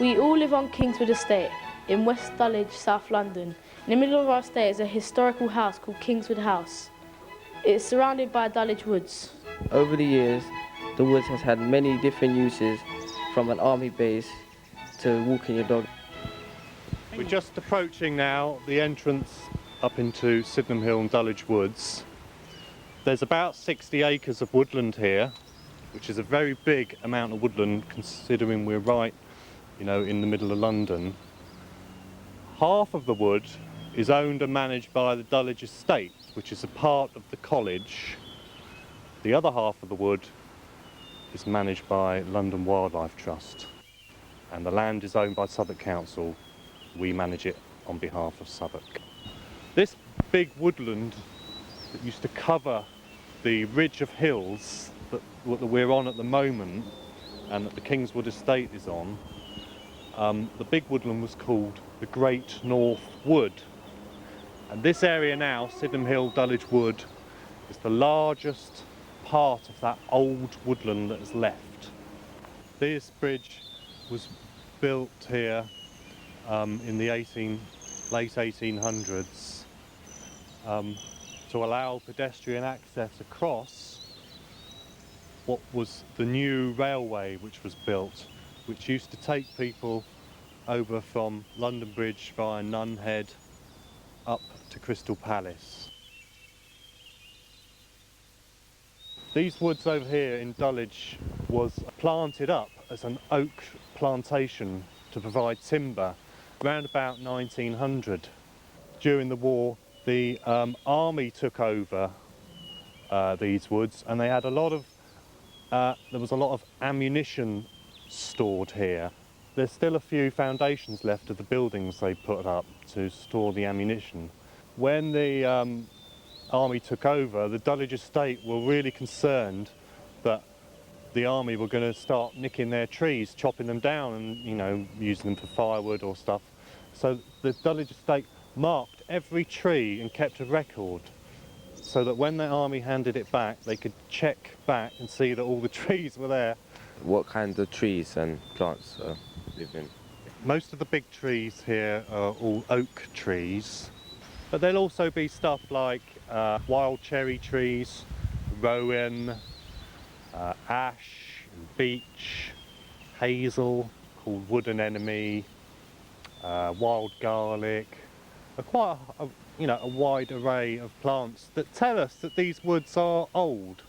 We all live on Kingswood Estate in West Dulwich, South London. In the middle of our estate is a historical house called Kingswood House. It's surrounded by Dulwich woods. Over the years, the woods has had many different uses, from an army base to walking your dog. We're just approaching now the entrance up into Sydenham Hill and Dulwich Woods. There's about 60 acres of woodland here, which is a very big amount of woodland considering we're right, in the middle of London. Half of the wood is owned and managed by the Dulwich Estate, which is a part of the college. The other half of the wood is managed by London Wildlife Trust, and the land is owned by Southwark Council. We manage it on behalf of Southwark. This big woodland that used to cover the ridge of hills that we're on at the moment and that the Kingswood Estate is on, the big woodland was called the Great North Wood. And this area now, Sydenham Hill, Dulwich Wood, is the largest part of that old woodland that is left. This bridge was built here in the late 1800s to allow pedestrian access across what was the new railway which was built, which used to take people over from London Bridge via Nunhead up to Crystal Palace. These woods over here in Dulwich was planted up as an oak plantation to provide timber around about 1900. During the war, the army took over these woods, and they had there was a lot of ammunition stored here. There's still a few foundations left of the buildings they put up to store the ammunition. When the army took over, the Dulwich Estate were really concerned that the army were going to start nicking their trees, chopping them down and, using them for firewood or stuff. So the Dulwich Estate marked every tree and kept a record so that when the army handed it back, they could check back and see that all the trees were there. What kinds of trees and plants live in? Most of the big trees here are all oak trees, but there'll also be stuff like wild cherry trees, rowan, ash, beech, hazel, called wood anemone, wild garlic, quite a wide array of plants that tell us that these woods are old,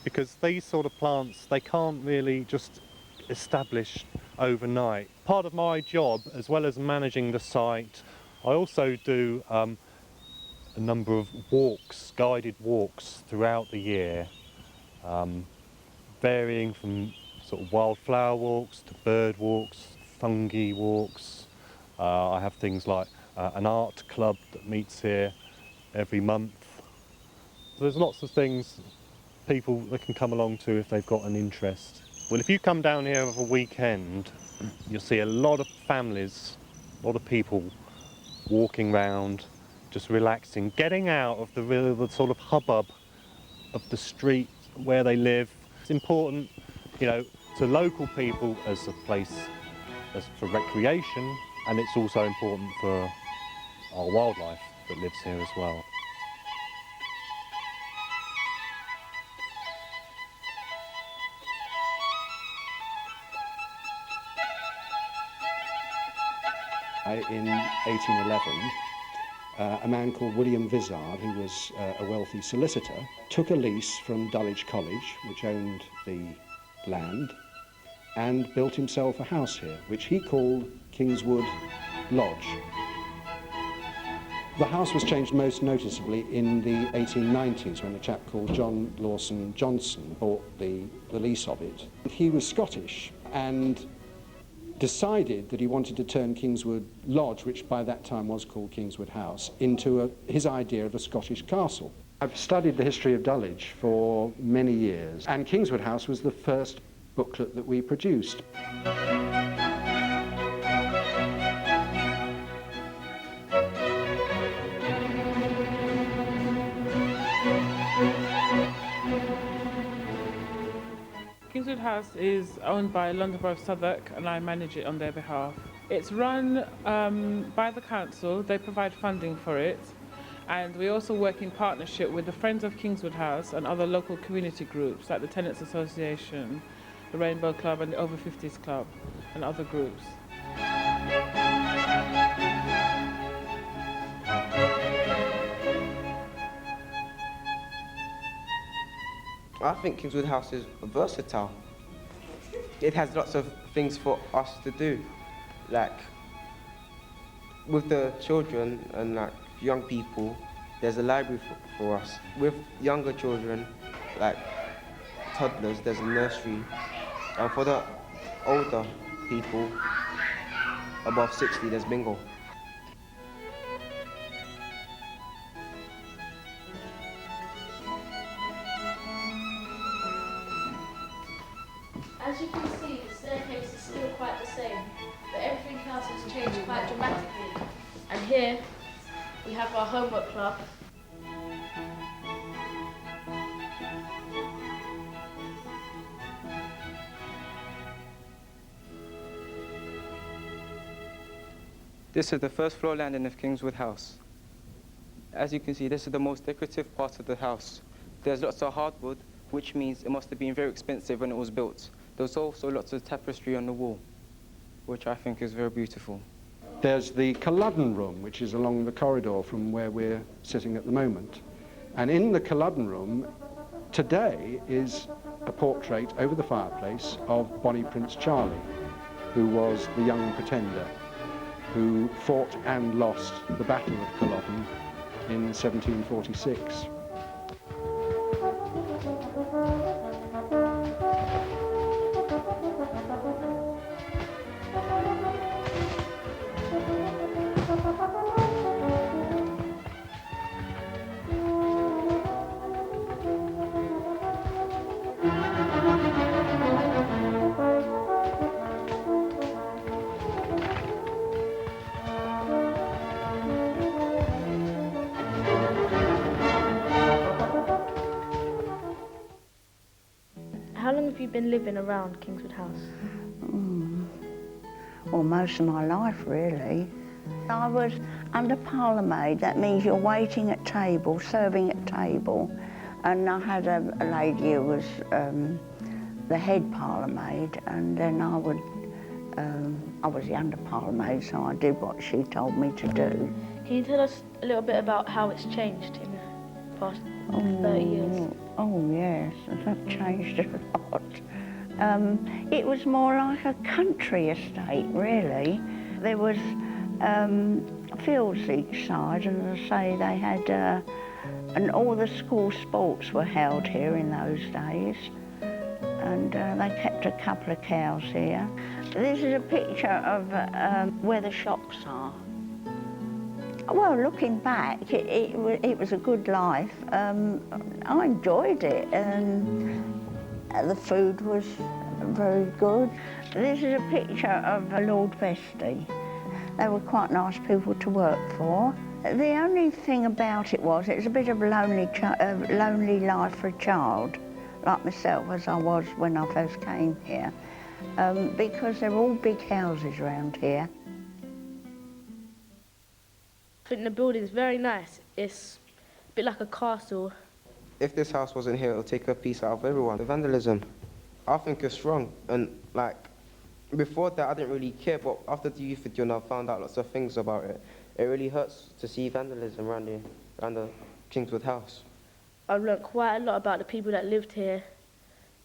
because these sort of plants, they can't really just establish overnight. Part of my job, as well as managing the site, I also do a number of walks, guided walks throughout the year, varying from sort of wildflower walks to bird walks, fungi walks. I have things like an art club that meets here every month. So there's lots of things people that can come along to if they've got an interest. Well, if you come down here over a weekend, you'll see a lot of families, a lot of people walking round, just relaxing, getting out of the sort of hubbub of the street where they live. It's important, to local people as a place for recreation, and it's also important for our wildlife that lives here as well. In 1811, a man called William Vizard, who was a wealthy solicitor, took a lease from Dulwich College, which owned the land, and built himself a house here, which he called Kingswood Lodge. The house was changed most noticeably in the 1890s when a chap called John Lawson Johnson bought the lease of it. He was Scottish and decided that he wanted to turn Kingswood Lodge, which by that time was called Kingswood House, into his idea of a Scottish castle. I've studied the history of Dulwich for many years, and Kingswood House was the first booklet that we produced. Kingswood House is owned by London Borough of Southwark and I manage it on their behalf. It's run by the council, they provide funding for it, and we also work in partnership with the Friends of Kingswood House and other local community groups like the Tenants Association, the Rainbow Club and the Over 50s Club and other groups. I think Kingswood House is versatile. It has lots of things for us to do, like with the children and like young people, there's a library for us. With younger children, like toddlers, there's a nursery. And for the older people, above 60, there's bingo. As you can see, the staircase is still quite the same, but everything else has changed quite dramatically. And here, we have our homework club. This is the first floor landing of Kingswood House. As you can see, this is the most decorative part of the house. There's lots of hardwood, which means it must have been very expensive when it was built. There's also lots of tapestry on the wall, which I think is very beautiful. There's the Culloden room, which is along the corridor from where we're sitting at the moment. And in the Culloden room, today is a portrait over the fireplace of Bonnie Prince Charlie, who was the young pretender who fought and lost the Battle of Culloden in 1746. How long have you been living around Kingswood House? Well, most of my life, really. I was under parlour maid. That means you're waiting at table, serving at table. And I had a lady who was the head parlour maid, and then I was the under parlour maid, so I did what she told me to do. Can you tell us a little bit about how it's changed in the past 30 years? Oh, yes, that changed a lot. It was more like a country estate, really. There was fields each side, and as I say, they had, and all the school sports were held here in those days. And they kept a couple of cows here. This is a picture of where the shops are. Well, looking back, it was a good life. I enjoyed it, and the food was very good. This is a picture of Lord Vestey. They were quite nice people to work for. The only thing about it was a bit of a lonely life for a child, like myself, as I was when I first came here, because they're all big houses around here. I think the building's very nice. It's a bit like a castle. If this house wasn't here, it would take a piece out of everyone. The vandalism, I think it's wrong. And like, before that, I didn't really care, but after the youth video, I found out lots of things about it. It really hurts to see vandalism around the Kingswood House. I've learnt quite a lot about the people that lived here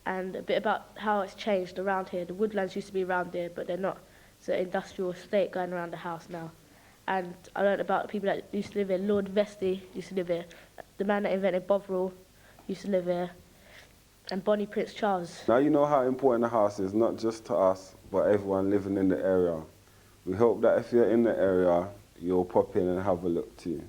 and a bit about how it's changed around here. The woodlands used to be around here, but they're not. It's an industrial estate going around the house now. And I learnt about the people that used to live here. Lord Vestey used to live here. The man that invented Bovril used to live here. And Bonnie Prince Charles. Now you know how important the house is, not just to us, but everyone living in the area. We hope that if you're in the area, you'll pop in and have a look too.